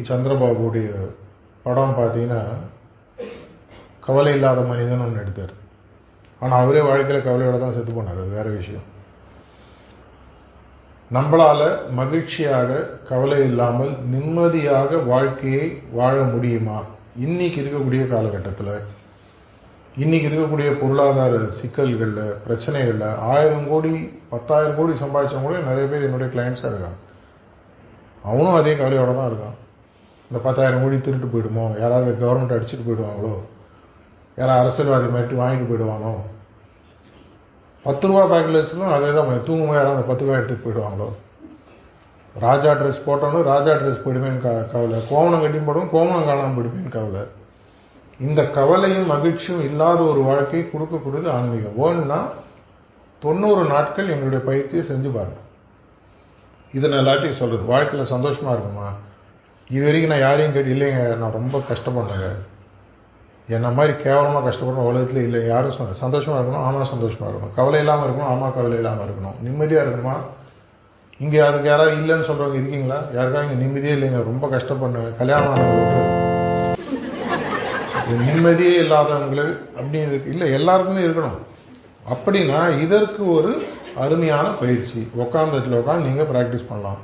சந்திரபாபுடைய படம் பார்த்தீங்கன்னா கவலை இல்லாத மனிதன் ஒன்று எடுத்தார். ஆனால் அவரே வாழ்க்கையில் கவலையோட தான் செத்து போனார். அது வேற விஷயம். நம்மளால மகிழ்ச்சியாக கவலை இல்லாமல் நிம்மதியாக வாழ்க்கையை வாழ முடியுமா? இன்னைக்கு இருக்கக்கூடிய காலகட்டத்தில், இன்னைக்கு இருக்கக்கூடிய பொருளாதார சிக்கல்களில், பிரச்சனைகளில் 1000 கோடி 10,000 கோடி சம்பாதிச்சவங்க கூட நிறைய பேர் என்னுடைய கிளைண்ட்ஸாக இருக்காங்க. அவனும் அதே கவலையோட தான் இருக்கான். இந்த 10,000 கோடி திருட்டு போயிடுமோ, யாராவது கவர்மெண்ட் அடிச்சுட்டு போயிடுவாங்களோ, யாராவது அரசியல்வாதி மாதிரி வாங்கிட்டு போயிடுவானோ, 10 ரூபா பேக்கில் வச்சுலும் அதே தான் தூங்கும்போது யாராவது அந்த 10 ரூபாய் எடுத்துட்டு போயிடுவாங்களோ, ராஜா ட்ரெஸ் போட்டோன்னு ராஜா ட்ரெஸ் போயிடுவேன்னு கவலை, கோவணம் கட்டி போடுவோம் கோவணம் காணாமல் போயிடுவேன்னு கவலை. இந்த கவலையும் மகிழ்ச்சியும் இல்லாத ஒரு வாழ்க்கையை கொடுக்கக்கூடியது ஆன்மீகம். வேணும்னா 90 நாட்கள் எங்களுடைய பயிற்சியை செஞ்சு பாருங்க. இதை நான் எல்லாத்தையும் சொல்றது, வாழ்க்கையில் சந்தோஷமா இருக்குமா? இது வரைக்கும் நான் யாரையும் கேட்டு இல்லைங்க நான் ரொம்ப கஷ்டப்பட்டேங்க, என்ன மாதிரி கேவலமாக கஷ்டப்படணும் உலகத்துல இல்லை, யாரும் சொன்ன சந்தோஷமா இருக்கணும். ஆமா சந்தோஷமா இருக்கணும். கவலை இல்லாமல் இருக்கணும். ஆமா கவலை இல்லாமல் இருக்கணும். நிம்மதியாக இருக்கணுமா? இங்கே அதுக்கு யாராவது இல்லைன்னு சொல்றவங்க இருக்கீங்களா? யாருக்காக இங்கே நிம்மதியே இல்லைங்க, ரொம்ப கஷ்டப்படுங்க, கல்யாணம் ஆனவங்க நிம்மதியே இல்லாதவங்களுக்கு அப்படின்னு இருக்கு இல்லை, எல்லாருக்குமே இருக்கணும். அப்படின்னா இதற்கு ஒரு அருமையான பயிற்சி உட்கார்ந்து நீங்க பிராக்டிஸ் பண்ணலாம்.